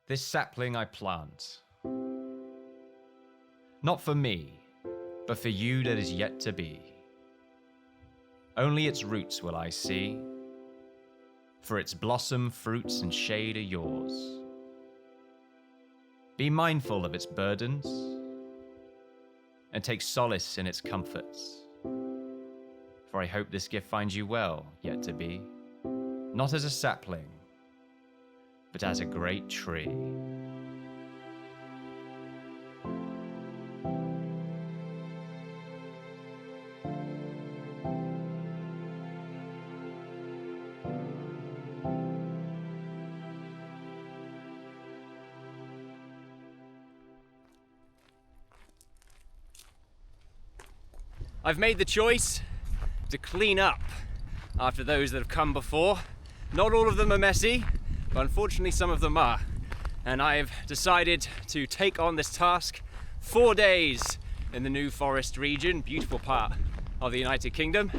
This sapling I plant, not for me, but for you that is yet to be. Only its roots will I see, for its blossom, fruits, and shade are yours. Be mindful of its burdens, and take solace in its comforts. For I hope this gift finds you well, yet to be, not as a sapling, but as a great tree. I've made the choice to clean up after those that have come before. Not all of them are messy, but unfortunately some of them are. And I've decided to take on this task. 4 days in the New Forest region, beautiful part of the United Kingdom.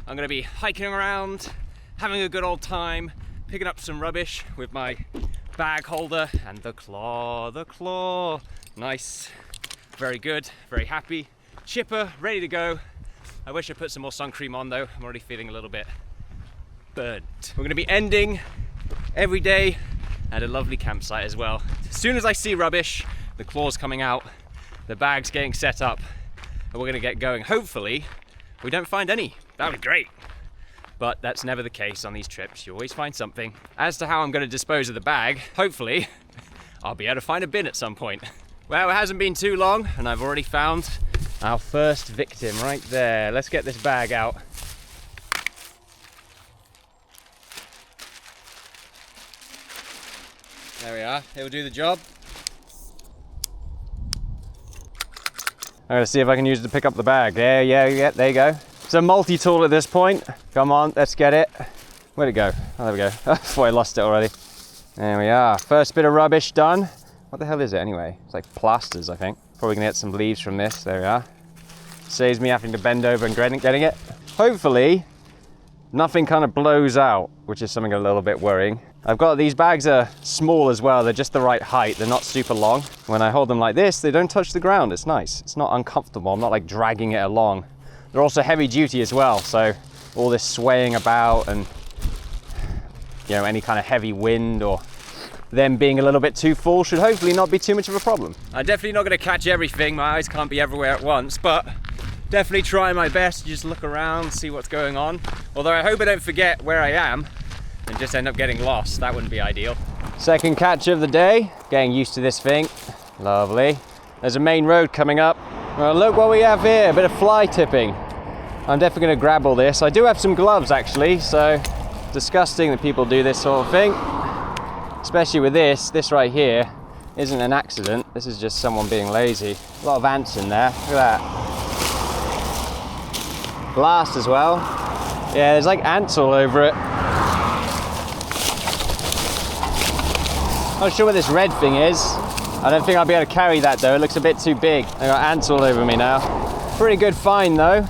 I'm gonna be hiking around, having a good old time, picking up some rubbish with my bag holder and the claw. Nice, very good, very happy. Chipper, ready to go. I wish I put some more sun cream on though. I'm already feeling a little bit burnt. We're gonna be ending every day at a lovely campsite as well. As soon as I see rubbish, the claw's coming out, the bag's getting set up, and we're gonna get going. Hopefully, we don't find any. That would be great. But that's never the case on these trips. You always find something. As to how I'm gonna dispose of the bag, hopefully, I'll be able to find a bin at some point. Well, it hasn't been too long, and I've already found our first victim right there. Let's get this bag out. There we are, it'll do the job. I'm gonna see if I can use it to pick up the bag. There you go. It's a multi-tool at this point. Come on, let's get it. Where'd it go? Oh, there we go. I thought I lost it already. There we are, first bit of rubbish done. What the hell is it anyway? It's like plasters, I think. Probably gonna get some leaves from this, there we are. Saves me having to bend over and getting it. Hopefully, nothing kind of blows out, which is something a little bit worrying. These bags are small as well, they're just the right height, they're not super long. When I hold them like this, they don't touch the ground, it's nice. It's not uncomfortable, I'm not like dragging it along. They're also heavy duty as well, so all this swaying about and any kind of heavy wind or them being a little bit too full should hopefully not be too much of a problem. I'm definitely not going to catch everything, my eyes can't be everywhere at once, but definitely trying my best to just look around, see what's going on. Although I hope I don't forget where I am and just end up getting lost. That wouldn't be ideal. Second catch of the day, getting used to this thing. Lovely. There's a main road coming up. Well, look what we have here, a bit of fly tipping. I'm definitely going to grab all this. I do have some gloves actually, so disgusting that people do this sort of thing. Especially with this right here isn't an accident. This is just someone being lazy. A lot of ants in there, look at that. Glass as well. Yeah, there's like ants all over it. Not sure what this red thing is. I don't think I'll be able to carry that though. It looks a bit too big. I got ants all over me now. Pretty good find though.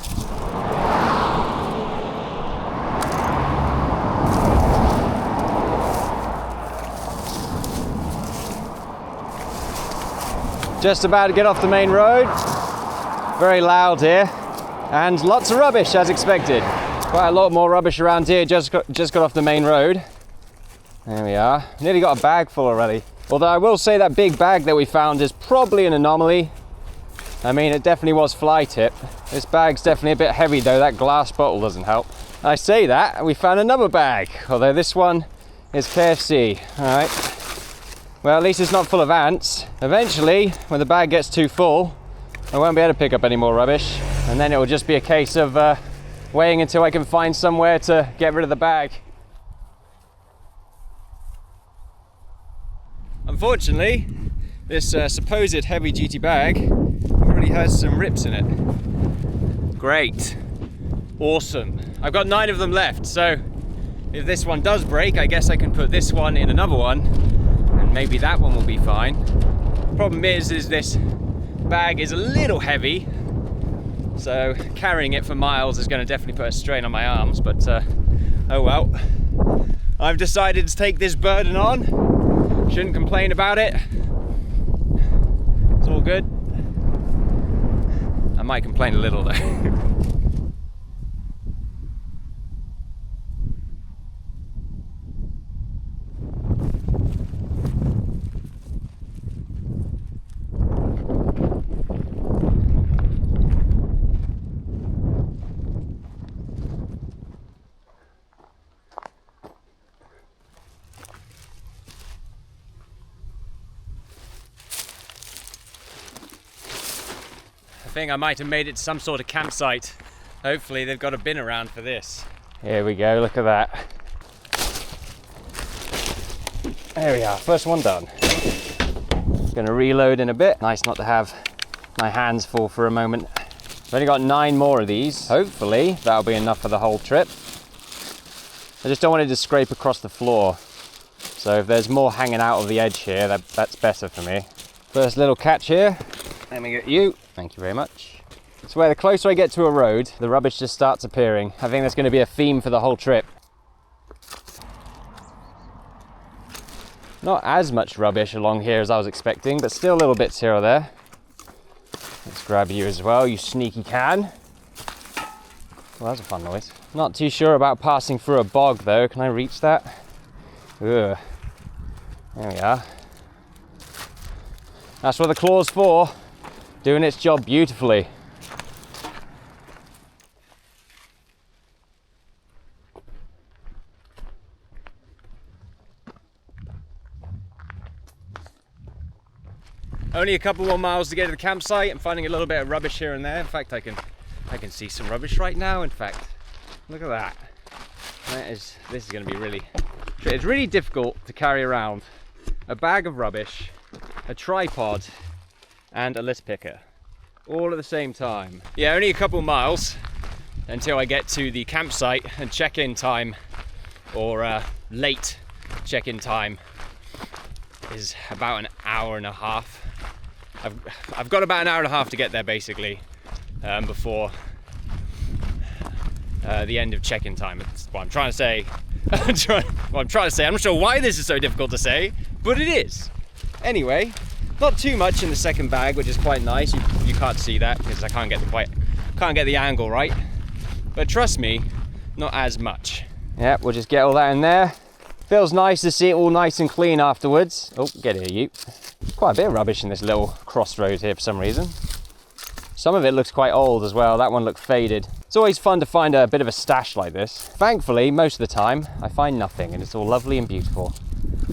Just about to get off the main road. Very loud here. And lots of rubbish as expected. Quite a lot more rubbish around here, just got off the main road. There we are. Nearly got a bag full already. Although I will say that big bag that we found is probably an anomaly. I mean, it definitely was fly tip. This bag's definitely a bit heavy though, that glass bottle doesn't help. I say that, we found another bag, although this one is KFC. All right. Well, at least it's not full of ants. Eventually, when the bag gets too full, I won't be able to pick up any more rubbish. And then it will just be a case of waiting until I can find somewhere to get rid of the bag. Unfortunately, this supposed heavy-duty bag already has some rips in it. Great. Awesome. I've got 9 of them left, so if this one does break, I guess I can put this one in another one, and maybe that one will be fine. Problem is this bag is a little heavy, so carrying it for miles is going to definitely put a strain on my arms, but oh well. I've decided to take this burden on. Shouldn't complain about it. It's all good. I might complain a little though. I think I might have made it to some sort of campsite. Hopefully they've got a bin around for this. Here we go, look at that. There we are, first one done. Gonna reload in a bit. Nice not to have my hands full for a moment. I've only got 9 more of these. Hopefully that'll be enough for the whole trip. I just don't want it to scrape across the floor. So if there's more hanging out of the edge here, that's better for me. First little catch here. Let me get you. Thank you very much. So where the closer I get to a road, the rubbish just starts appearing. I think that's going to be a theme for the whole trip. Not as much rubbish along here as I was expecting, but still little bits here or there. Let's grab you as well, you sneaky can. Well, that's a fun noise. Not too sure about passing through a bog though. Can I reach that? Ugh. There we are. That's what the claw's for. Doing its job beautifully. Only a couple more miles to get to the campsite. I'm finding a little bit of rubbish here and there. In fact, I can see some rubbish right now. In fact, look at that. This is going to be really. It's really difficult to carry around a bag of rubbish, a tripod, and a list picker all at the same time. Yeah, only a couple miles until I get to the campsite, and check-in time, or late check-in time, is about an hour and a half. I've got about an hour and a half to get there basically, before the end of check-in time. That's what I'm trying to say. I'm not sure why this is so difficult to say, but it is. Anyway, not too much in the second bag, which is quite nice. You can't see that because I can't get the angle right. But trust me, not as much. Yeah, we'll just get all that in there. Feels nice to see it all nice and clean afterwards. Oh, get here, you. Quite a bit of rubbish in this little crossroad here for some reason. Some of it looks quite old as well. That one looked faded. It's always fun to find a bit of a stash like this. Thankfully, most of the time, I find nothing and it's all lovely and beautiful.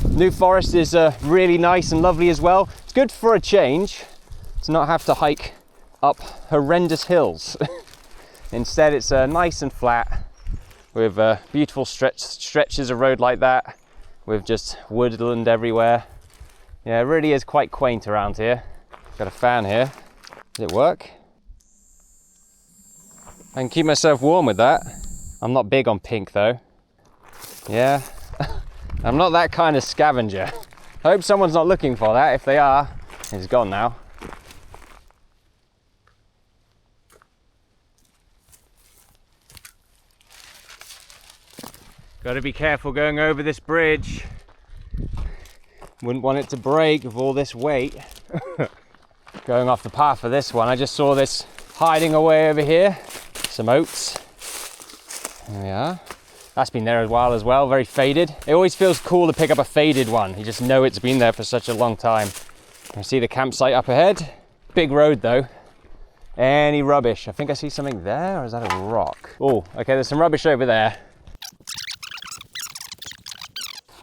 New Forest is really nice and lovely as well. It's good for a change to not have to hike up horrendous hills. Instead, it's nice and flat with beautiful stretches of road like that, with just woodland everywhere. Yeah, it really is quite quaint around here. Got a fan here. Does it work? I can keep myself warm with that. I'm not big on pink though. Yeah, I'm not that kind of scavenger. I hope someone's not looking for that. If they are, it's gone now. Got to be careful going over this bridge. Wouldn't want it to break with all this weight. Going off the path for this one, I just saw this hiding away over here. Some oats. There we are. That's been there a while as well, very faded. It always feels cool to pick up a faded one. You just know it's been there for such a long time. I see the campsite up ahead. Big road though. Any rubbish? I think I see something there, or is that a rock? Oh, okay, there's some rubbish over there.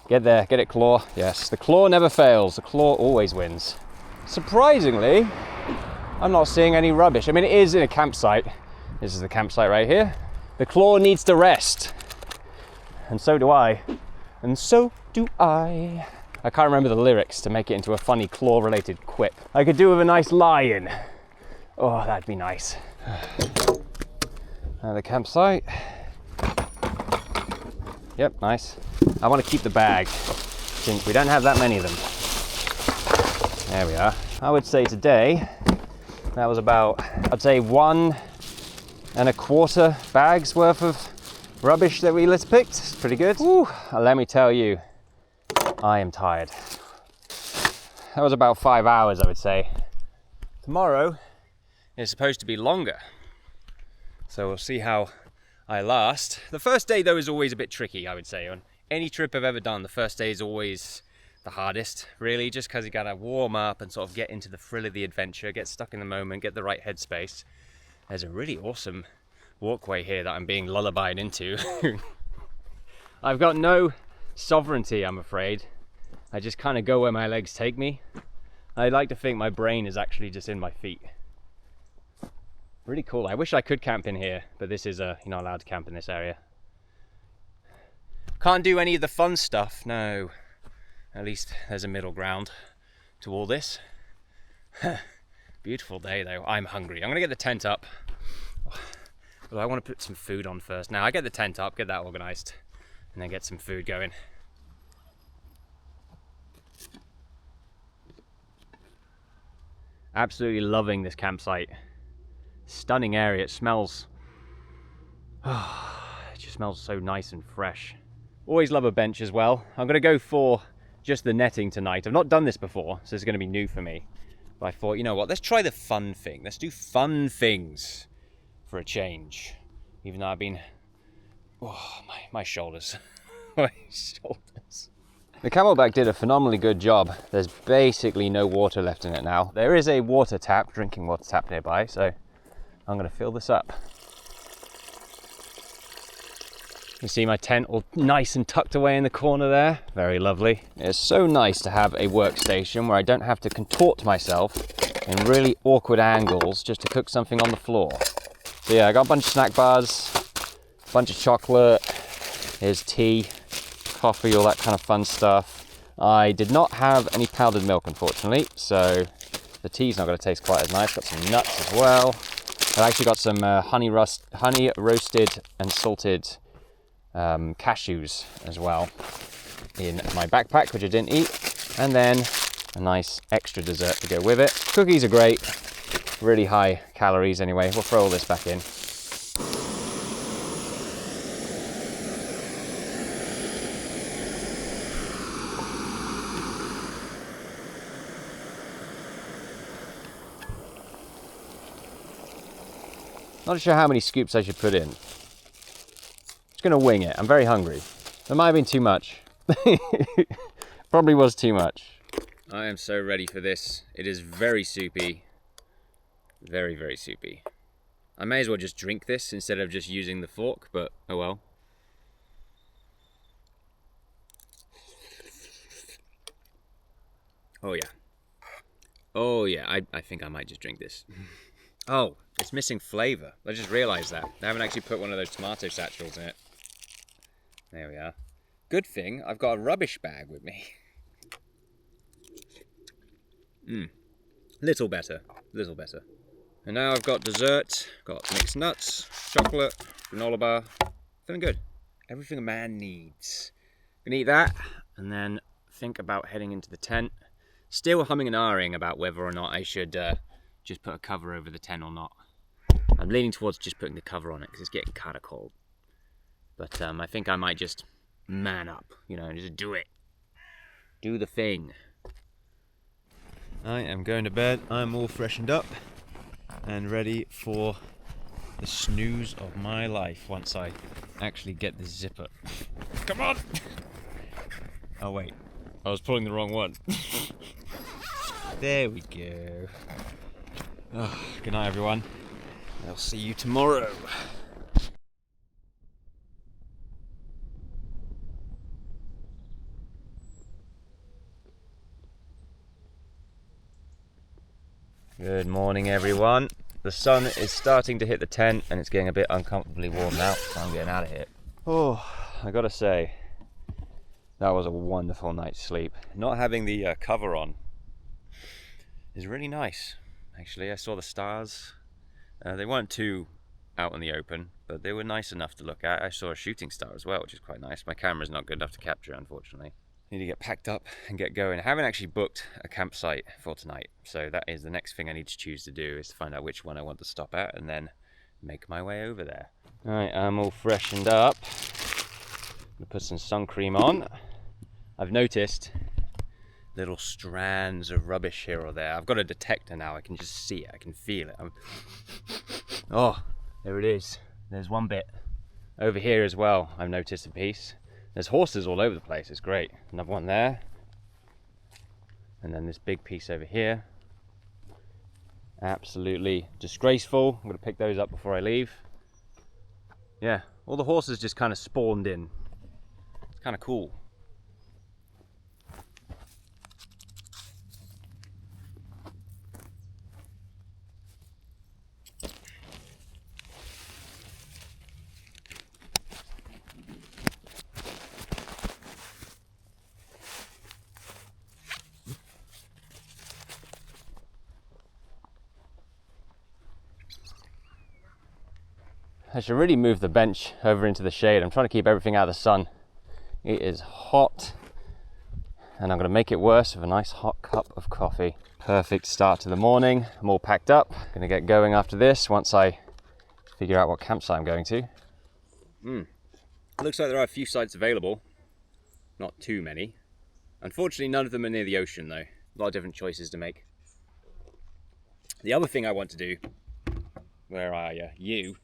Get there, get it, claw. Yes, the claw never fails. The claw always wins. Surprisingly, I'm not seeing any rubbish. I mean, it is in a campsite. This is the campsite right here. The claw needs to rest. And so do I. And so do I. I can't remember the lyrics to make it into a funny claw-related quip. I could do with a nice lie-in. Oh, that'd be nice. The campsite. Yep, nice. I want to keep the bag, since we don't have that many of them. There we are. I would say today, that was about, I'd say 1 1/4 bags worth of rubbish that we picked. It's pretty good. Woo, let me tell you, I am tired. that was about 5 hours, I would say. Tomorrow is supposed to be longer, so we'll see how I last. The first day though is always a bit tricky, I would say. On any trip I've ever done, the first day is always the hardest, really, just because you gotta warm up and sort of get into the thrill of the adventure, get stuck in the moment, get the right headspace. There's a really awesome walkway here that I'm being lullabied into. I've got no sovereignty, I'm afraid. I just kind of go where my legs take me. I like to think my brain is actually just in my feet. Really cool. I wish I could camp in here, but this is you're not allowed to camp in this area. Can't do any of the fun stuff, no. At least there's a middle ground to all this. Beautiful day though. I'm hungry. I'm gonna get the tent up. But I want to put some food on first. Now I get the tent up, get that organized, and then get some food going. Absolutely loving this campsite. Stunning area. It smells, it just smells so nice and fresh. Always love a bench as well. I'm gonna go for just the netting tonight. I've not done this before, so it's gonna be new for me. But I thought, you know what, let's try the fun thing. Let's do fun things for a change. Even though I've been, my shoulders, my shoulders. The Camelback did a phenomenally good job. There's basically no water left in it now. There is a water tap, drinking water tap nearby, so I'm gonna fill this up. You see my tent all nice and tucked away in the corner there. Very lovely. It's so nice to have a workstation where I don't have to contort myself in really awkward angles just to cook something on the floor. So yeah, I got a bunch of snack bars, a bunch of chocolate, here's tea, coffee, all that kind of fun stuff. I did not have any powdered milk, unfortunately, so the tea's not going to taste quite as nice. Got some nuts as well. I actually got some honey roasted and salted cashews as well in my backpack, which I didn't eat, and then a nice extra dessert to go with it. Cookies are great, really high calories anyway. We'll throw all this back in. Not sure how many scoops I should put in. Just gonna wing it. I'm very hungry. That might have been too much. Probably was too much. I am so ready for this. It is very soupy. Very, very soupy. I may as well just drink this instead of just using the fork, but oh well. Oh yeah. Oh yeah, I think I might just drink this. Oh, it's missing flavour. I just realised that. I haven't actually put one of those tomato satchels in it. There we are. Good thing I've got a rubbish bag with me. Little better, little better. And now I've got dessert, got mixed nuts, chocolate, granola bar. Feeling good. Everything a man needs. Gonna eat that, and then think about heading into the tent. Still humming and ahhing about whether or not I should just put a cover over the tent or not. I'm leaning towards just putting the cover on it because it's getting kind of cold. But I think I might just man up, you know, just do it. Do the thing. I am going to bed. I'm all freshened up and ready for the snooze of my life once I actually get the zipper. Come on! Oh wait, I was pulling the wrong one. There we go. Oh, good night everyone. I'll see you tomorrow. Good morning everyone. The sun is starting to hit the tent and it's getting a bit uncomfortably warm now, so I'm getting out of here. Oh, I gotta say, that was a wonderful night's sleep. Not having the cover on is really nice, actually. I saw the stars. They weren't too out in the open, but they were nice enough to look at. I saw a shooting star as well, which is quite nice. My camera's not good enough to capture, unfortunately. Need to get packed up and get going. I haven't actually booked a campsite for tonight, so that is the next thing I need to choose to do, is to find out which one I want to stop at and then make my way over there. Alright, I'm all freshened up. I'm gonna put some sun cream on. I've noticed little strands of rubbish here or there. I've got a detector now, I can just see it, I can feel it. Oh, there it is. There's one bit. Over here as well, I've noticed a piece. There's horses all over the place, it's great. Another one there. And then this big piece over here. Absolutely disgraceful. I'm gonna pick those up before I leave. Yeah, all the horses just kind of spawned in. It's kind of cool. I should really move the bench over into the shade. I'm trying to keep everything out of the sun. It is hot, and I'm going to make it worse with a nice hot cup of coffee. Perfect start to the morning. I'm all packed up. Going to get going after this once I figure out what campsite I'm going to. Looks like there are a few sites available. Not too many. Unfortunately, none of them are near the ocean though. A lot of different choices to make. The other thing I want to do, where are you?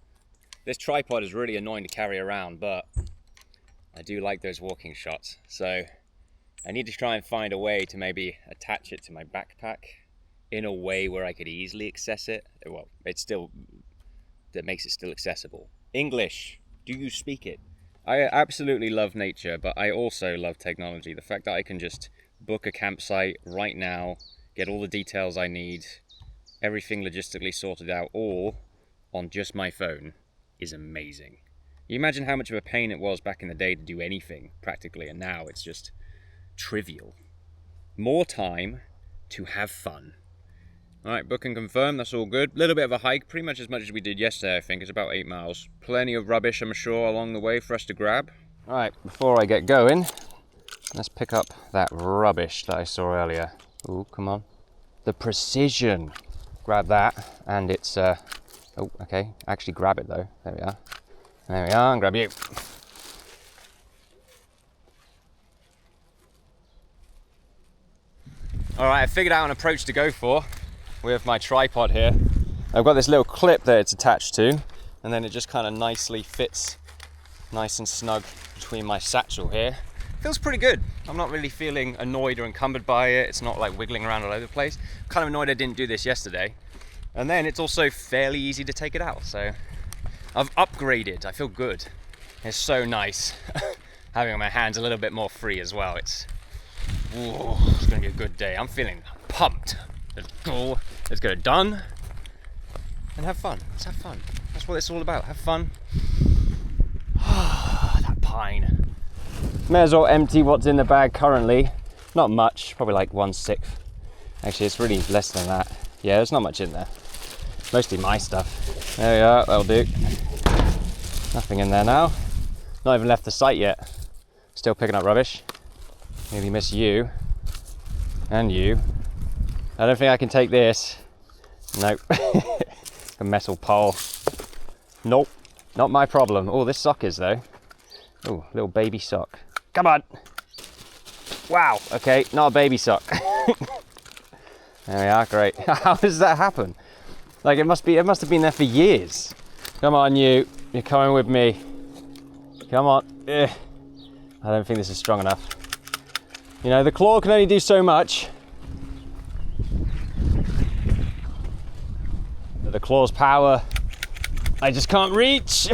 This tripod is really annoying to carry around, but I do like those walking shots. So I need to try and find a way to maybe attach it to my backpack in a way where I could easily access it. Well, that makes it still accessible. English, do you speak it? I absolutely love nature, but I also love technology. The fact that I can just book a campsite right now, get all the details I need, everything logistically sorted out, all on just my phone, is amazing. You imagine how much of a pain it was back in the day to do anything practically, and now it's just trivial. More time to have fun. All right, book and confirm, that's all good. Little bit of a hike, pretty much as we did yesterday, I think. It's about 8 miles. Plenty of rubbish, I'm sure, along the way for us to grab. All right, before I get going, let's pick up that rubbish that I saw earlier. Ooh, come on. The precision. Grab that, and it's oh, okay, actually grab it though. There we are. There we are, and grab you. All right, I figured out an approach to go for with my tripod here. I've got this little clip that it's attached to, and then it just kind of nicely fits nice and snug between my satchel here. Feels pretty good. I'm not really feeling annoyed or encumbered by it. It's not like wiggling around all over the place. I'm kind of annoyed I didn't do this yesterday. And then it's also fairly easy to take it out. So I've upgraded, I feel good. It's so nice having my hands a little bit more free as well. It's gonna be a good day. I'm feeling pumped. Let's go, let's get it done and have fun. Let's have fun. That's what it's all about, have fun. That pine. May as well empty what's in the bag currently. Not much, probably like 1/6. Actually, it's really less than that. Yeah, there's not much in there. Mostly my stuff. There we are, that'll do. Nothing in there now. Not even left the site yet. Still picking up rubbish. Maybe miss you. And you. I don't think I can take this. Nope. A metal pole. Nope. Not my problem. Oh, this sock is though. Oh, little baby sock. Come on. Wow. Okay, not a baby sock. There we are, great. How does that happen? Like it must have been there for years. Come on you're coming with me. Come on. Ugh. I don't think this is strong enough. You know, the claw can only do so much. But the claw's power, I just can't reach.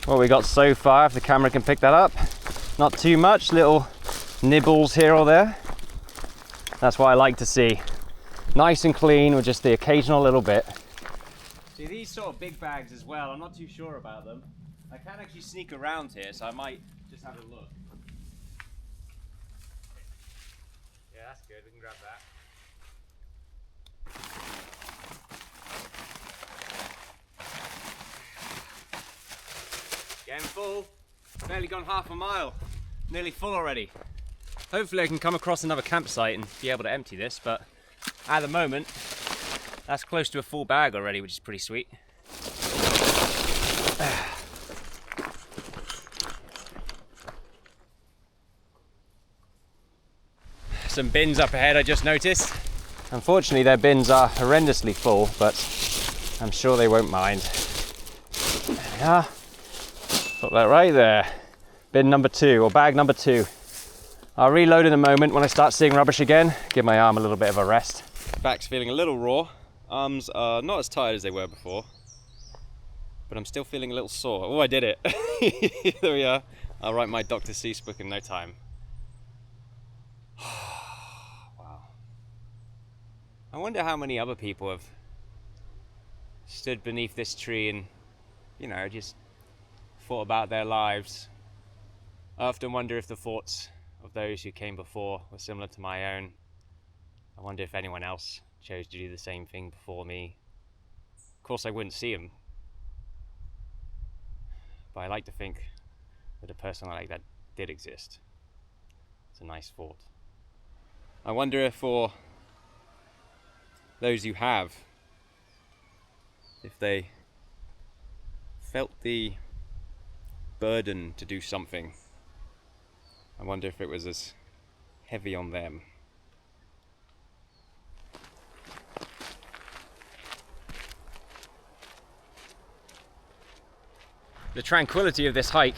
What we got so far, if the camera can pick that up. Not too much, little nibbles here or there. That's what I like to see. Nice and clean with just the occasional little bit. See, these sort of big bags as well, I'm not too sure about them. I can actually sneak around here, so I might just have a look. Yeah, that's good, we can grab that. Getting full, barely gone half a mile, nearly full already. Hopefully I can come across another campsite and be able to empty this, but at the moment, that's close to a full bag already, which is pretty sweet. some bins up ahead I just noticed. Unfortunately their bins are horrendously full, but I'm sure they won't mind. There they are. Put that right there. Bin number 2, or bag number 2. I'll reload in a moment when I start seeing rubbish again. Give my arm a little bit of a rest. Back's feeling a little raw. Arms are not as tired as they were before. But I'm still feeling a little sore. Oh, I did it. There we are. I'll write my Dr. Seuss book in no time. Wow. I wonder how many other people have stood beneath this tree and, you know, just thought about their lives. I often wonder if the thoughts of those who came before were similar to my own. I wonder if anyone else chose to do the same thing before me. Of course I wouldn't see them, but I like to think that a person like that did exist. It's a nice thought. I wonder if for those who have, if they felt the burden to do something, I wonder if it was as heavy on them. The tranquility of this hike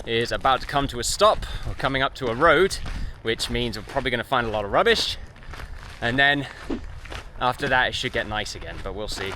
is about to come to a stop. We're coming up to a road, which means we're probably going to find a lot of rubbish. And then after that it should get nice again, but we'll see.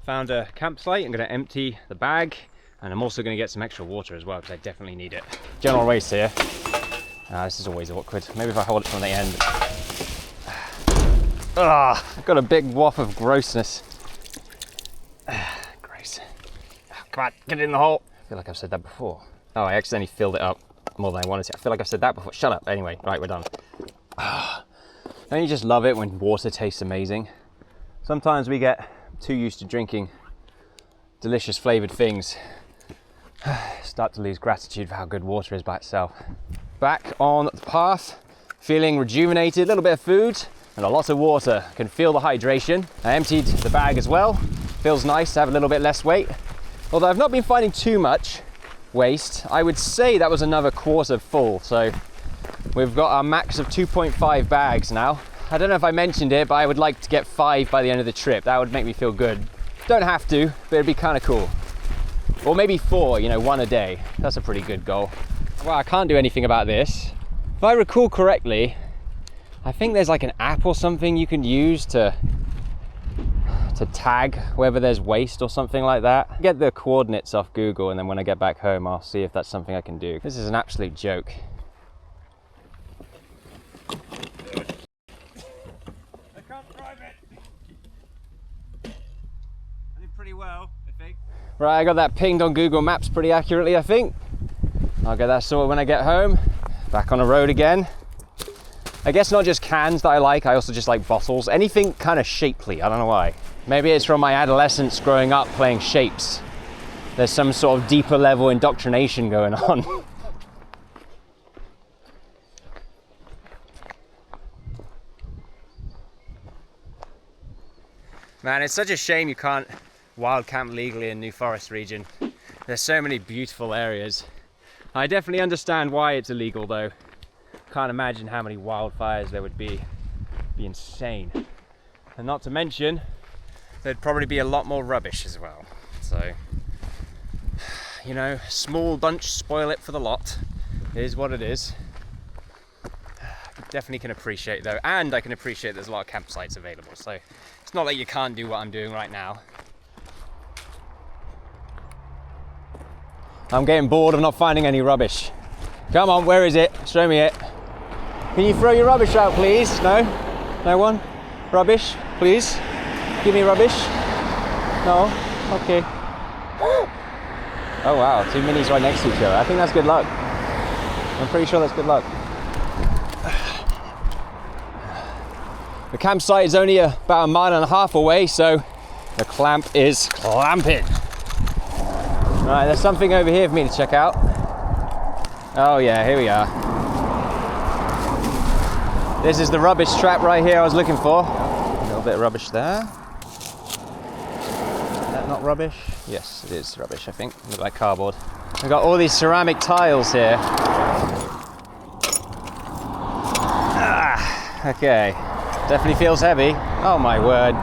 Found a campsite. I'm going to empty the bag, and I'm also going to get some extra water as well because I definitely need it. General waste here. This is always awkward. Maybe if I hold it from the end. I've got a big waft of grossness. Gross. Come on, get it in the hole. I feel like I've said that before. Oh, I accidentally filled it up more than I wanted to. I feel like I've said that before. Shut up. Anyway, right, we're done. Don't you just love it when water tastes amazing? Sometimes we get too used to drinking delicious flavored things, start to lose gratitude for how good water is by itself. Back on the path, feeling rejuvenated, a little bit of food and a lot of water. Can feel the hydration. I emptied the bag as well. Feels nice to have a little bit less weight. Although I've not been finding too much waste. I would say that was another quarter full. So we've got our max of 2.5 bags now. I don't know if I mentioned it, but I would like to get 5 by the end of the trip. That would make me feel good. Don't have to, but it'd be kind of cool. Or maybe 4, you know, 1 a day. That's a pretty good goal. Well, I can't do anything about this. If I recall correctly, I think there's like an app or something you can use to tag whether there's waste or something like that. Get the coordinates off Google, and then when I get back home, I'll see if that's something I can do. This is an absolute joke. Well, I think. Right, I got that pinged on Google Maps pretty accurately, I think. I'll get that sorted when I get home. Back on the road again. I guess not just cans that I like, I also just like bottles. Anything kind of shapely, I don't know why. Maybe it's from my adolescence growing up playing shapes. There's some sort of deeper level indoctrination going on. Man, it's such a shame you can't wild camp legally in New Forest region. There's so many beautiful areas. I definitely understand why it's illegal though. Can't imagine how many wildfires there would be. It'd be insane. And not to mention, there'd probably be a lot more rubbish as well. So, you know, small bunch spoil it for the lot. It is what it is. Definitely can appreciate though, and I can appreciate there's a lot of campsites available. So it's not like you can't do what I'm doing right now. I'm getting bored of not finding any rubbish. Come on, where is it? Show me it. Can you throw your rubbish out, please? No? No one? Rubbish, please? Give me rubbish. No? Okay. Oh wow, 2 minis right next to each other. I think that's good luck. I'm pretty sure that's good luck. The campsite is only about 1.5 miles away, so the clamp is clamping. Right, there's something over here for me to check out. Oh yeah, here we are. This is the rubbish trap right here I was looking for. A little bit of rubbish there. Is that not rubbish? Yes, it is rubbish, I think. Look like cardboard. We've got all these ceramic tiles here. Okay, definitely feels heavy. Oh my word.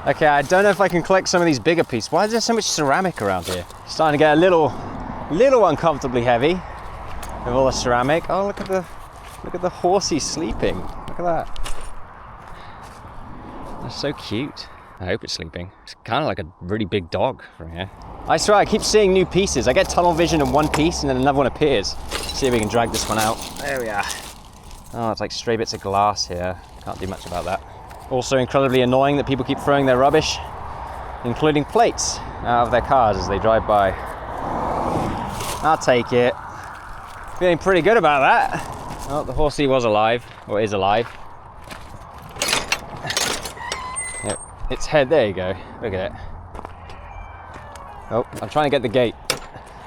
Okay, I don't know if I can collect some of these bigger pieces. Why is there so much ceramic around here? Starting to get a little uncomfortably heavy with all the ceramic. Oh, look at the horsey sleeping. Look at that. That's so cute. I hope it's sleeping. It's kind of like a really big dog from here. I swear, I keep seeing new pieces. I get tunnel vision in one piece and then another one appears. Let's see if we can drag this one out. There we are. Oh, it's like stray bits of glass here. Can't do much about that. Also incredibly annoying that people keep throwing their rubbish, including plates, out of their cars as they drive by. I'll take it. Feeling pretty good about that. Oh, the horsey was alive, or is alive. Yep, its head, there you go. Look at it. Oh, I'm trying to get the gate.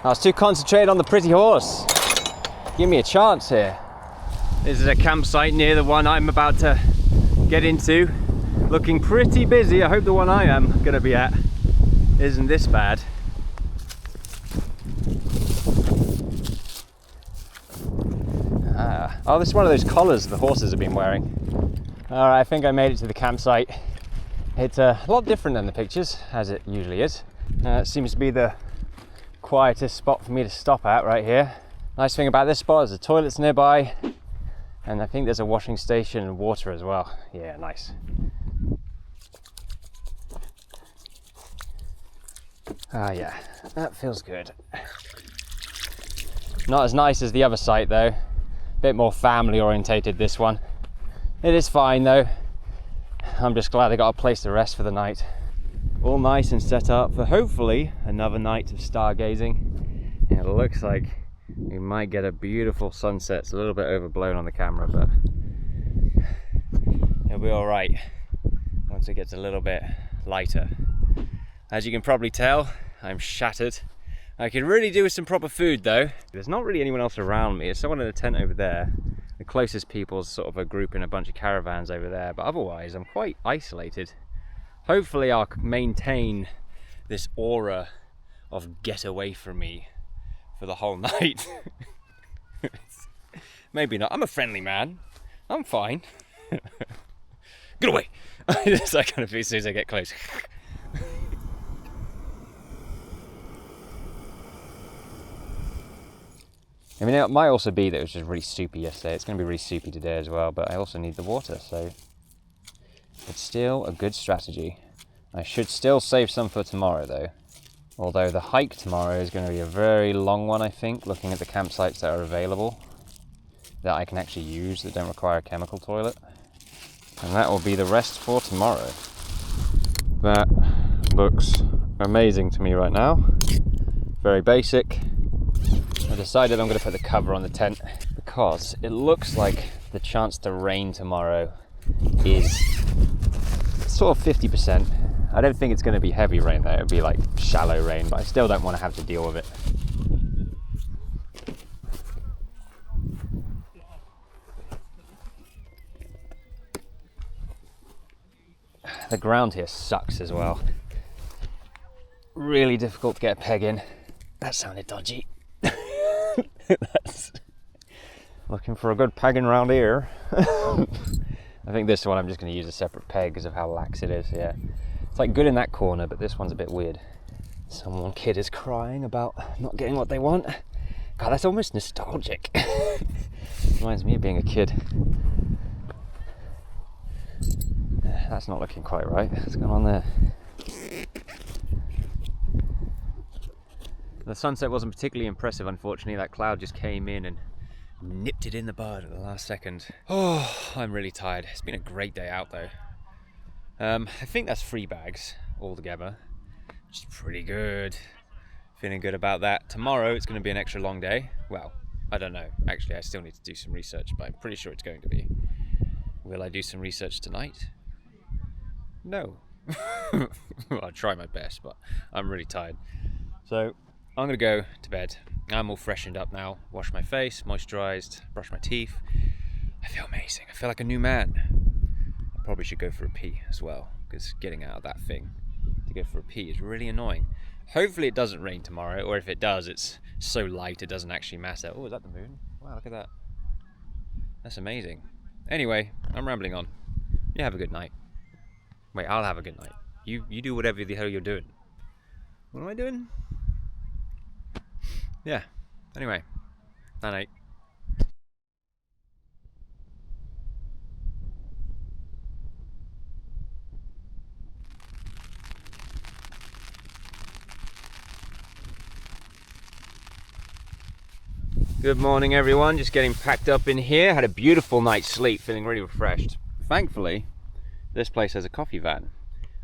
I was too concentrated on the pretty horse. Give me a chance here. This is a campsite near the one I'm about to get into. Looking pretty busy. I hope the one I am gonna be at isn't this bad. Oh, this is one of those collars the horses have been wearing. All right, I think I made it to the campsite. It's a lot different than the pictures, as it usually is. It seems to be the quietest spot for me to stop at right here. Nice thing about this spot is the toilets nearby, and I think there's a washing station and water as well. Yeah, nice. Ah, yeah, that feels good. Not as nice as the other site though. Bit more family orientated, this one. It is fine though. I'm just glad I got a place to rest for the night. All nice and set up for hopefully another night of stargazing. And it looks like we might get a beautiful sunset. It's a little bit overblown on the camera, but it'll be all right once it gets a little bit lighter. As you can probably tell, I'm shattered. I could really do with some proper food though. There's not really anyone else around me. There's someone in a tent over there. The closest people is sort of a group in a bunch of caravans over there, but otherwise I'm quite isolated. Hopefully I'll maintain this aura of get away from me for the whole night. Maybe not. I'm a friendly man. I'm fine. Get away! It's that kind of thing as soon as I get close. I mean, it might also be that it was just really soupy yesterday. It's going to be really soupy today as well, but I also need the water, so it's still a good strategy. I should still save some for tomorrow though. Although the hike tomorrow is going to be a very long one, I think, looking at the campsites that are available that I can actually use that don't require a chemical toilet. And that will be the rest for tomorrow. That looks amazing to me right now. Very basic. I decided I'm going to put the cover on the tent because it looks like the chance to rain tomorrow is sort of 50%. I don't think it's going to be heavy rain though, it'll be like shallow rain, but I still don't want to have to deal with it. The ground here sucks as well. Really difficult to get a peg in. That sounded dodgy. That's looking for a good pegging round here. I think this one I'm just going to use a separate peg because of how lax it is. Yeah, it's like good in that corner, but this one's a bit weird. Someone kid is crying about not getting what they want. God, that's almost nostalgic. Reminds me of being a kid. That's not looking quite right. What's going on there? The sunset wasn't particularly impressive, unfortunately. That cloud just came in and nipped it in the bud at the last second. Oh, I'm really tired. It's been a great day out though. I think that's 3 bags altogether, which is pretty good. Feeling good about that. Tomorrow it's going to be an extra long day. Well, I don't know. Actually, I still need to do some research, but I'm pretty sure it's going to be. Will I do some research tonight? No. I'll try my best, but I'm really tired. So I'm going to go to bed. I'm all freshened up now. Wash my face, moisturized, brush my teeth. I feel amazing. I feel like a new man. I probably should go for a pee as well, because getting out of that thing to go for a pee is really annoying. Hopefully it doesn't rain tomorrow, or if it does, it's so light it doesn't actually matter. Oh, is that the moon? Wow, look at that. That's amazing. Anyway, I'm rambling on. You have a good night. Wait, I'll have a good night. You do whatever the hell you're doing. What am I doing? Yeah. Anyway, night. Good morning, everyone. Just getting packed up in here. Had a beautiful night's sleep, feeling really refreshed. Thankfully, this place has a coffee van.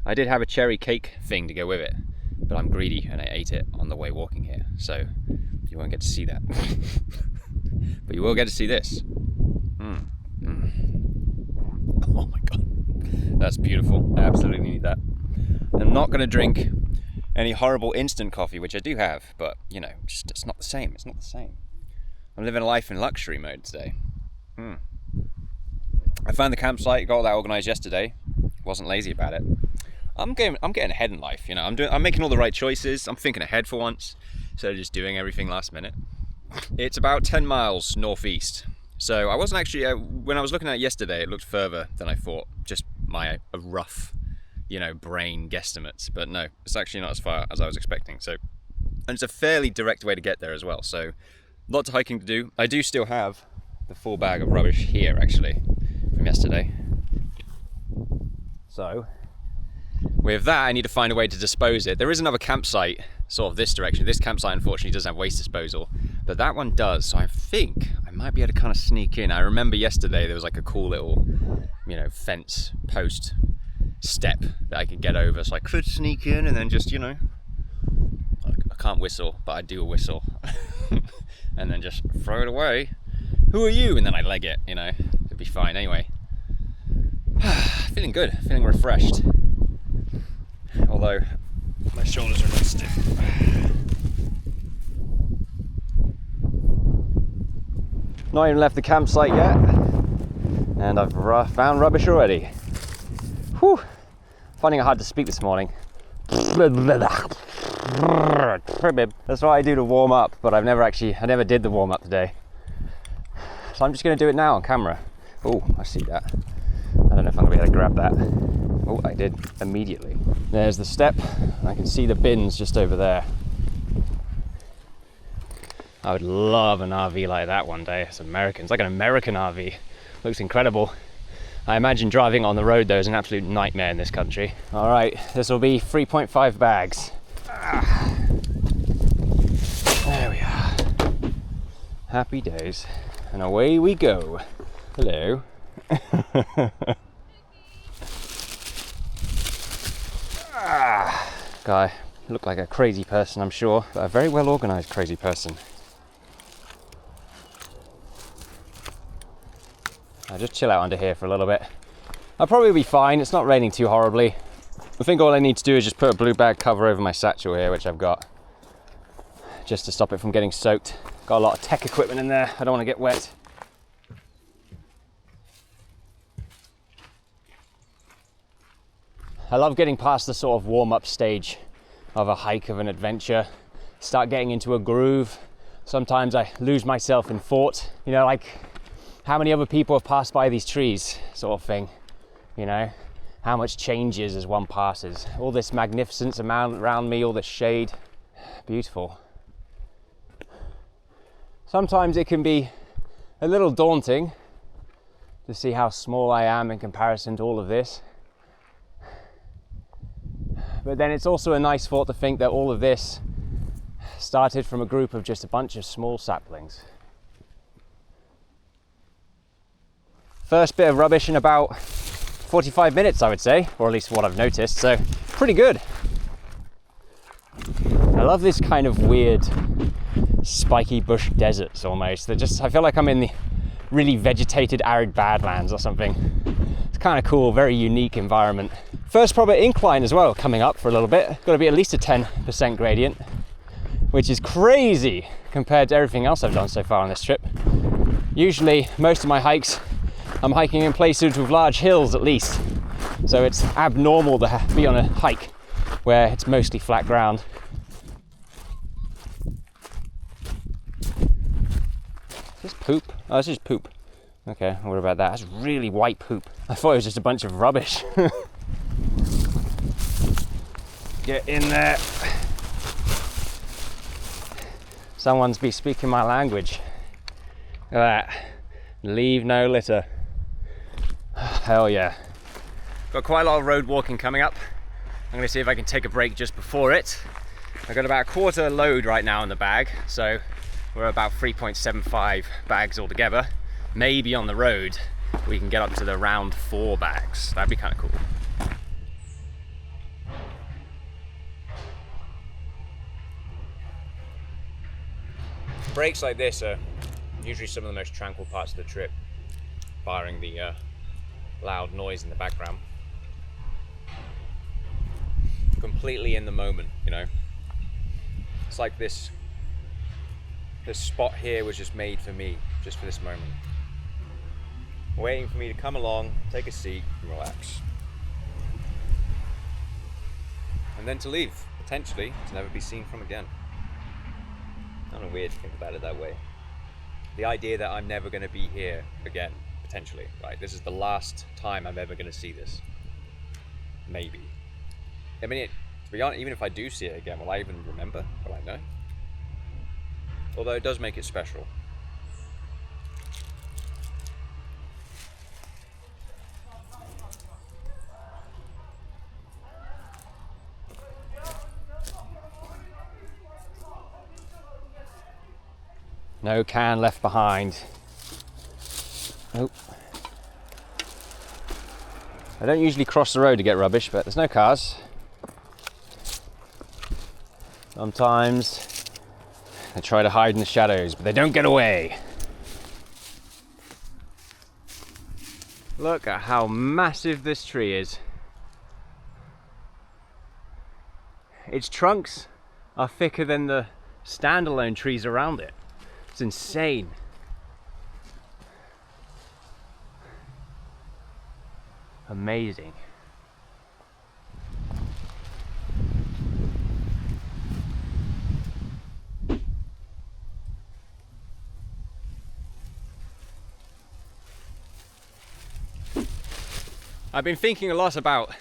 I did have a cherry cake thing to go with it, but I'm greedy and I ate it on the way walking here, so you won't get to see that. But you will get to see this. Oh my god, that's beautiful. I absolutely need that. I'm not going to drink any horrible instant coffee, which I do have, but you know, just it's not the same. It's not the same. I'm living a life in luxury mode today. I found the campsite, got all that organised yesterday. Wasn't lazy about it. I'm getting ahead in life, you know. I'm making all the right choices. I'm thinking ahead for once, instead of just doing everything last minute. It's about 10 miles northeast. So I wasn't actually, when I was looking at it yesterday, it looked further than I thought. Just my a rough, you know, brain guesstimates. But no, it's actually not as far as I was expecting. So, and it's a fairly direct way to get there as well. So, lots of hiking to do. I do still have the full bag of rubbish here, actually, from yesterday. So, with that, I need to find a way to dispose it. There is another campsite, sort of this direction. This campsite, unfortunately, doesn't have waste disposal, but that one does. So I think I might be able to kind of sneak in. I remember yesterday there was like a cool little, you know, fence post step that I could get over. So I could sneak in and then just, you know, I can't whistle, but I do a whistle. And then just throw it away. Who are you? And then I leg it, you know, it'd be fine. Anyway, feeling good, feeling refreshed. Although my shoulders are a bit stiff. Not even left the campsite yet, and I've found rubbish already. Whew! Finding it hard to speak this morning. That's what I do to warm up, but I never did the warm up today. So I'm just going to do it now on camera. Oh, I see that. I don't know if I'm going to be able to grab that. Oh, I did immediately. There's the step. I can see the bins just over there. I would love an RV like that one day. It's American. It's like an American RV. Looks incredible. I imagine driving on the road though is an absolute nightmare in this country. All right, this will be 3.5 bags. There we are. Happy days. And away we go. Hello. Guy, look like a crazy person, I'm sure, but a very well organized crazy person. I'll just chill out under here for a little bit. I'll probably be fine. It's not raining too horribly. I think all I need to do is just put a blue bag cover over my satchel here, which I've got, just to stop it from getting soaked. Got a lot of tech equipment in there. I don't want to get wet. I love getting past the sort of warm-up stage of a hike, of an adventure. Start getting into a groove. Sometimes I lose myself in thought. You know, like how many other people have passed by these trees, sort of thing. You know, how much changes as one passes. All this magnificence around me, all this shade. Beautiful. Sometimes it can be a little daunting to see how small I am in comparison to all of this. But then it's also a nice thought to think that all of this started from a group of just a bunch of small saplings. First bit of rubbish in about 45 minutes, I would say, or at least what I've noticed, so pretty good. I love this kind of weird spiky bush deserts almost. I feel like I'm in the really vegetated arid badlands or something. It's kind of cool, very unique environment. First proper incline as well coming up for a little bit. Got to be at least a 10% gradient, which is crazy compared to everything else I've done so far on this trip. Usually most of my hikes I'm hiking in places with large hills at least, so it's abnormal to be on a hike where it's mostly flat ground. Is this poop? Oh, this is poop. Okay, what about that? That's really white poop. I thought it was just a bunch of rubbish. Get in there. Someone's be speaking my language. Look at that. Leave no litter. Hell yeah. Got quite a lot of road walking coming up. I'm gonna see if I can take a break just before it. I've got about a quarter load right now in the bag, so we're about 3.75 bags altogether. Maybe on the road we can get up to the round 4 bags. That'd be kind of cool. Breaks like this are usually some of the most tranquil parts of the trip, barring the loud noise in the background. Completely in the moment, you know. It's like this spot here was just made for me, just for this moment. Waiting for me to come along, take a seat, and relax. And then to leave, potentially, to never be seen from again. Kind of weird to think about it that way. The idea that I'm never going to be here again, potentially, right? This is the last time I'm ever going to see this. Maybe. I mean, to be honest, even if I do see it again, will I even remember? Will I know? Although it does make it special. No can left behind. Nope. I don't usually cross the road to get rubbish, but there's no cars. Sometimes they try to hide in the shadows, but they don't get away. Look at how massive this tree is. Its trunks are thicker than the standalone trees around it. It's insane. Amazing. I've been thinking a lot about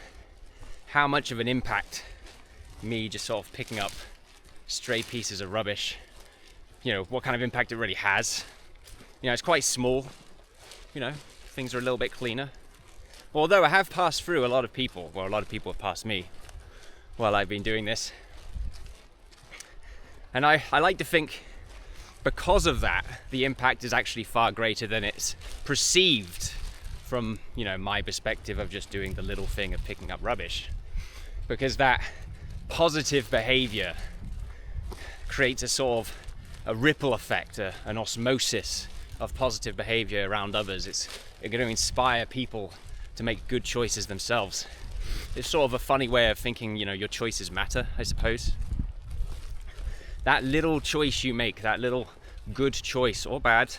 how much of an impact me just sort of picking up stray pieces of rubbish, you know, what kind of impact it really has. You know, it's quite small, you know, things are a little bit cleaner. Although I have passed through a lot of people, well, a lot of people have passed me while I've been doing this. And I like to think because of that, the impact is actually far greater than it's perceived from, you know, my perspective of just doing the little thing of picking up rubbish. Because that positive behavior creates a sort of a ripple effect, an osmosis of positive behavior around others. It's going to inspire people to make good choices themselves. It's sort of a funny way of thinking, you know, your choices matter, I suppose. That little choice you make, that little good choice or bad,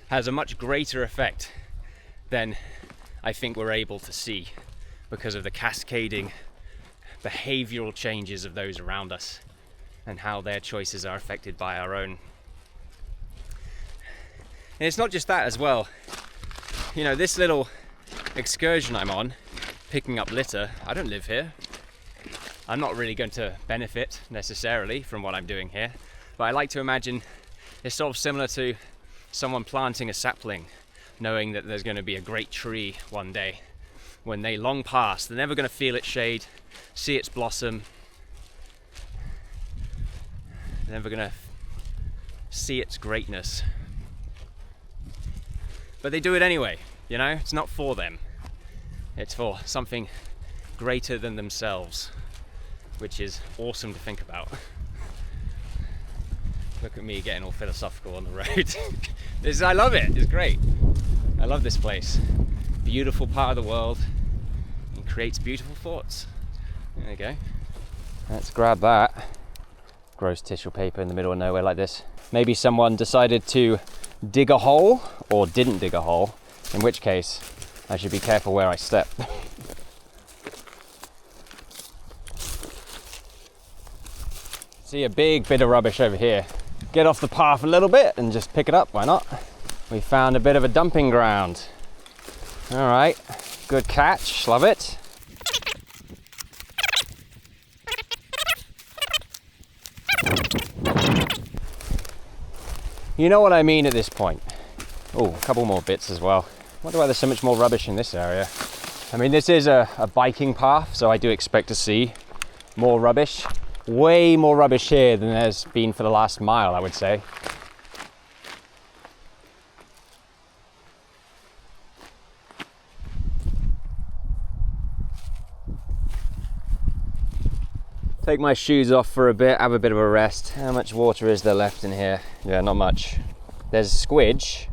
has a much greater effect than I think we're able to see because of the cascading behavioral changes of those around us and how their choices are affected by our own. And it's not just that as well. You know, this little excursion I'm on, picking up litter, I don't live here. I'm not really going to benefit necessarily from what I'm doing here, but I like to imagine it's sort of similar to someone planting a sapling, knowing that there's going to be a great tree one day. When they long past, they're never going to feel its shade, see its blossom. They're never going to see its greatness. But they do it anyway, you know, it's not for them. It's for something greater than themselves, which is awesome to think about. Look at me getting all philosophical on the road. I love it, it's great. I love this place. Beautiful part of the world. It creates beautiful thoughts. There you go. Let's grab that. Gross tissue paper in the middle of nowhere like this. Maybe someone decided to dig a hole or didn't dig a hole, in which case I should be careful where I step. See a big bit of rubbish over here. Get off the path a little bit and just pick it up, why not? We found a bit of a dumping ground. All right, good catch, love it. You know what I mean at this point. Oh, a couple more bits as well. Wonder why there's so much more rubbish in this area. I mean, this is a biking path, so I do expect to see more rubbish. Way more rubbish here than there's been for the last mile, I would say. Take my shoes off for a bit, have a bit of a rest. How much water is there left in here? Yeah, not much. There's squidge.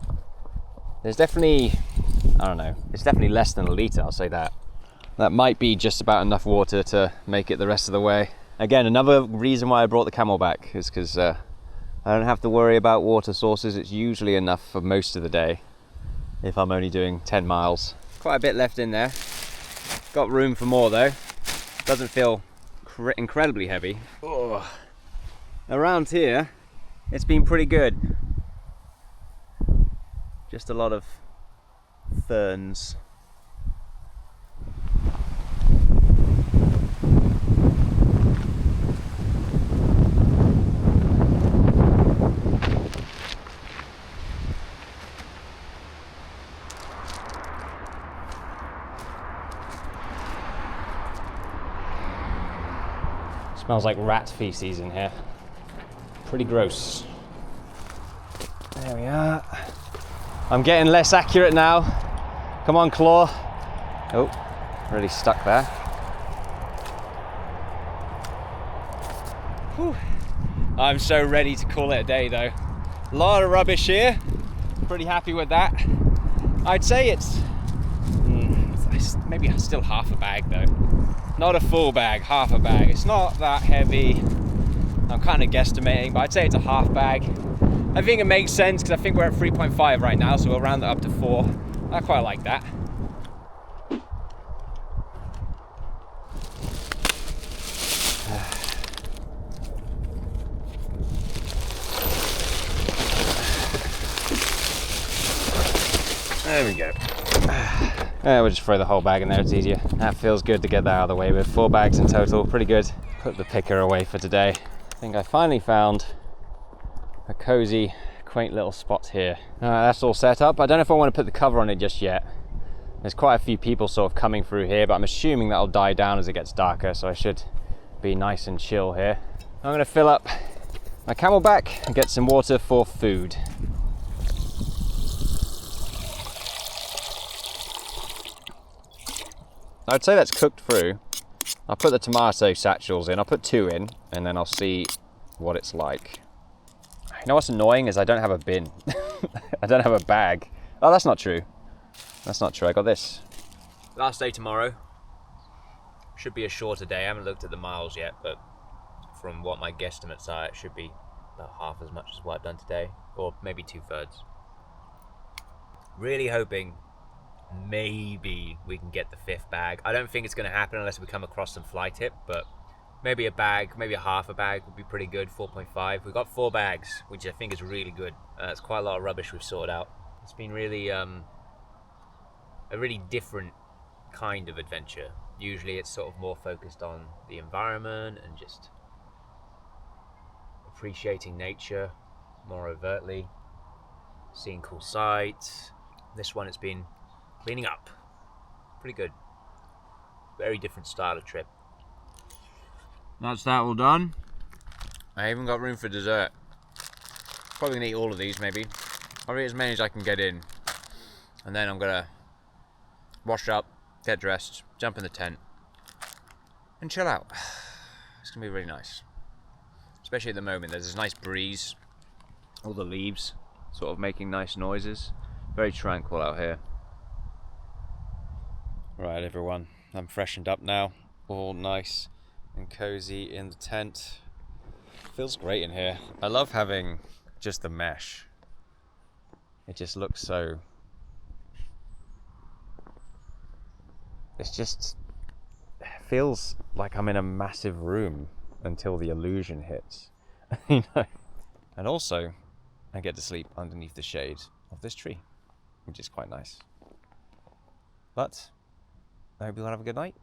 There's definitely, I don't know, it's definitely less than a litre, I'll say that. That might be just about enough water to make it the rest of the way. Again, another reason why I brought the camel back is because I don't have to worry about water sources. It's usually enough for most of the day if I'm only doing 10 miles. Quite a bit left in there. Got room for more though. Doesn't feel incredibly heavy. Oh. Around here, it's been pretty good. Just a lot of ferns. Smells like rat feces in here. Pretty gross. There we are. I'm getting less accurate now. Come on, claw. Oh, really stuck there. Whew. I'm so ready to call it a day though. A lot of rubbish here. Pretty happy with that. I'd say it's maybe still half a bag though. Not a full bag, half a bag. It's not that heavy. I'm kind of guesstimating, but I'd say it's a half bag. I think it makes sense because I think we're at 3.5 right now, so we'll round that up to 4. I quite like that. There we go. We'll just throw the whole bag in there, it's easier. That feels good to get that out of the way with. 4 bags in total, pretty good. Put the picker away for today. I think I finally found a cozy, quaint little spot here. That's all set up. I don't know if I want to put the cover on it just yet. There's quite a few people sort of coming through here, but I'm assuming that'll die down as it gets darker, so I should be nice and chill here. I'm gonna fill up my camelback and get some water for food. I'd say that's cooked through. I'll put the tomato satchels in. I'll put 2 in, and then I'll see what it's like. You know what's annoying is I don't have a bin. I don't have a bag. Oh, that's not true. That's not true. I got this. Last day tomorrow. Should be a shorter day. I haven't looked at the miles yet, but from what my guesstimates are, it should be about half as much as what I've done today, or maybe 2/3. Really hoping maybe we can get the 5th bag. I don't think it's going to happen unless we come across some fly tip, but maybe a bag, maybe a half a bag would be pretty good. 4.5. We've got 4 bags, which I think is really good. It's quite a lot of rubbish we've sorted out. It's been really a really different kind of adventure. Usually it's sort of more focused on the environment and just appreciating nature more overtly, seeing cool sights. This one, it's been cleaning up. Pretty good. Very different style of trip. That's that all done. I even got room for dessert. Probably gonna eat all of these maybe. Probably as many as I can get in. And then I'm gonna wash up, get dressed, jump in the tent, and chill out. It's gonna be really nice. Especially at the moment, there's this nice breeze. All the leaves sort of making nice noises. Very tranquil out here. Right, everyone, I'm freshened up now. All nice and cozy in the tent. Feels great in here. I love having just the mesh. It just looks so... It's just... It feels like I'm in a massive room until the illusion hits. You know? And also, I get to sleep underneath the shade of this tree, which is quite nice. But I hope you'll have a good night,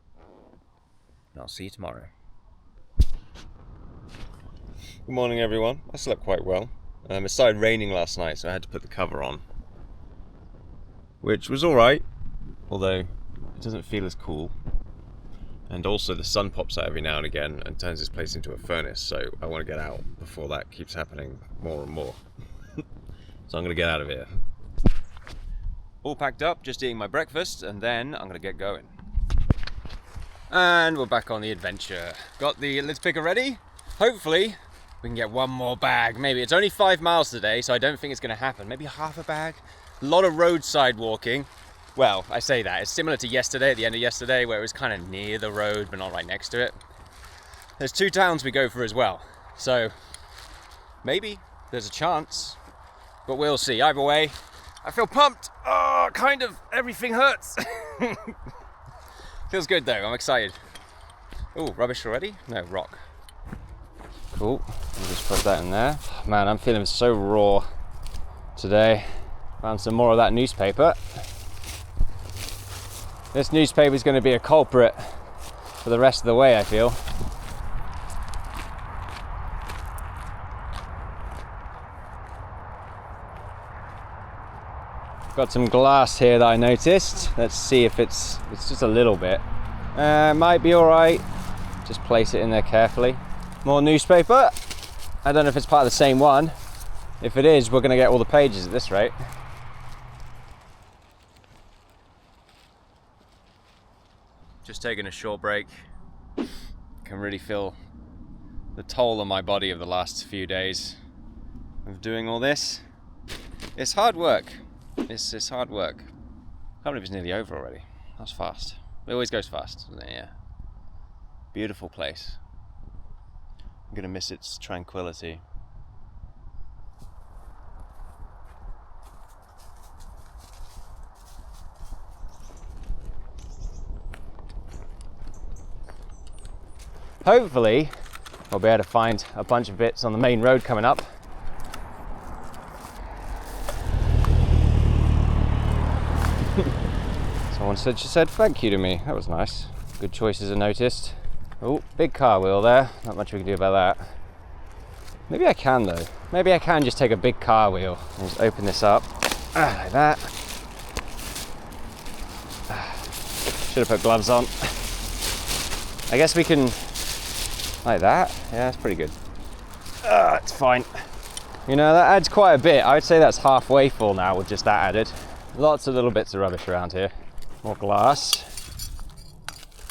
and I'll see you tomorrow. Good morning, everyone. I slept quite well. It started raining last night, so I had to put the cover on, which was alright, although it doesn't feel as cool. And also the sun pops out every now and again and turns this place into a furnace, so I want to get out before that keeps happening more and more. So I'm going to get out of here. All packed up, just eating my breakfast, and then I'm going to get going. And we're back on the adventure. Got the Litterpicker ready. Hopefully we can get one more bag. Maybe. It's only 5 miles today, so I don't think it's going to happen. Maybe half a bag. A lot of roadside walking. Well, I say that. It's similar to yesterday, at the end of yesterday, where it was kind of near the road, but not right next to it. There's 2 towns we go for as well. So maybe there's a chance, but we'll see. Either way, I feel pumped. Oh, kind of. Everything hurts. Feels good though. I'm excited. Oh, rubbish already? No, rock. Cool. I'll just put that in there. Man, I'm feeling so raw today. Found some more of that newspaper. This newspaper is going to be a culprit for the rest of the way, I feel. Got some glass here that I noticed. Let's see if it's just a little bit. Might be alright. Just place it in there carefully. More newspaper. I don't know if it's part of the same one. If it is, we're going to get all the pages at this rate. Just taking a short break. Can really feel the toll on my body of the last few days of doing all this. It's hard work. It's hard work. I can't believe it's nearly over already. That's fast. It always goes fast, doesn't it? Yeah. Beautiful place. I'm gonna miss its tranquility. Hopefully, I'll be able to find a bunch of bits on the main road coming up. Someone said she said thank you to me. That was nice. Good choices are noticed. Oh, big car wheel there. Not much we can do about that. Maybe I can though. Maybe I can just take a big car wheel and just open this up. Like that. Should have put gloves on. I guess we can... Like that? Yeah, that's pretty good. It's fine. You know, that adds quite a bit. I would say that's halfway full now with just that added. Lots of little bits of rubbish around here. More glass.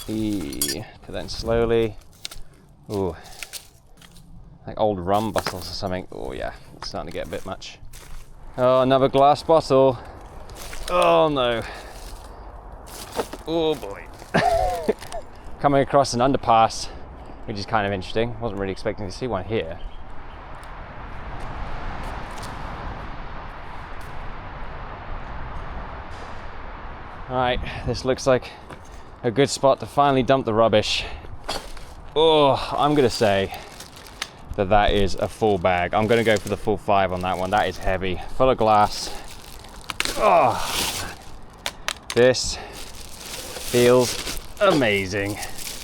Put that in slowly. Ooh. Like old rum bottles or something. Oh yeah, it's starting to get a bit much. Oh, another glass bottle. Oh no. Oh boy. Coming across an underpass, which is kind of interesting. Wasn't really expecting to see one here. Alright, this looks like a good spot to finally dump the rubbish. Oh, I'm gonna say that that is a full bag. I'm gonna go for the full 5 on that one. That is heavy, full of glass. Oh, this feels amazing.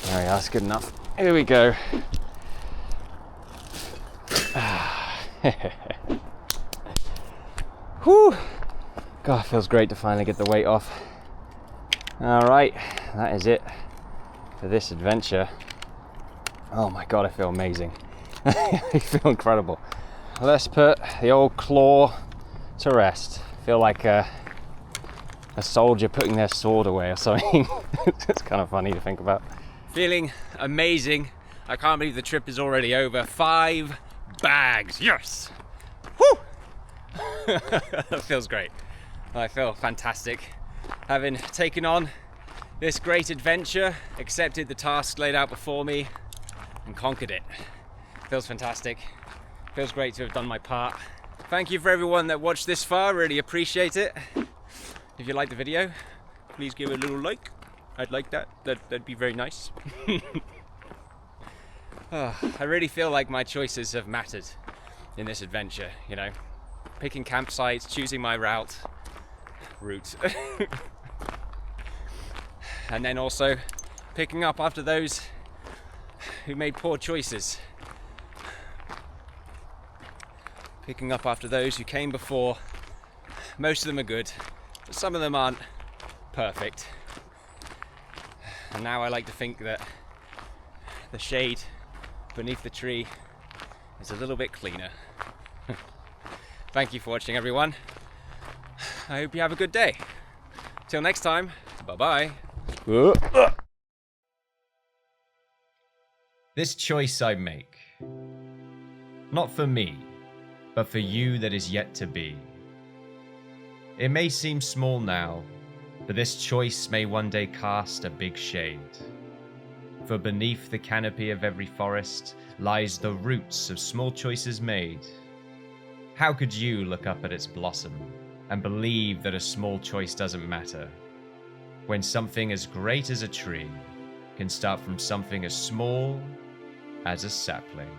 There we are, that's good enough. Here we go. Whew. God, it feels great to finally get the weight off. All right, that is it for this adventure. Oh my God, I feel amazing. I feel incredible. Let's put the old claw to rest. I feel like a soldier putting their sword away or something. It's kind of funny to think about. Feeling amazing. I can't believe the trip is already over. 5 bags, yes! Woo! That feels great. I feel fantastic. Having taken on this great adventure, accepted the tasks laid out before me, and conquered it. Feels fantastic. Feels great to have done my part. Thank you for everyone that watched this far, really appreciate it. If you liked the video, please give it a little like. I'd like that. That'd be very nice. I really feel like my choices have mattered in this adventure, you know. Picking campsites, choosing my route. And then also picking up after those who made poor choices. Picking up after those who came before. Most of them are good, but some of them aren't perfect. And now I like to think that the shade beneath the tree is a little bit cleaner. Thank you for watching, everyone. I hope you have a good day. Till next time, bye-bye. This choice I make, not for me, but for you that is yet to be. It may seem small now, but this choice may one day cast a big shade. For beneath the canopy of every forest lies the roots of small choices made. How could you look up at its blossom and believe that a small choice doesn't matter, when something as great as a tree can start from something as small as a sapling?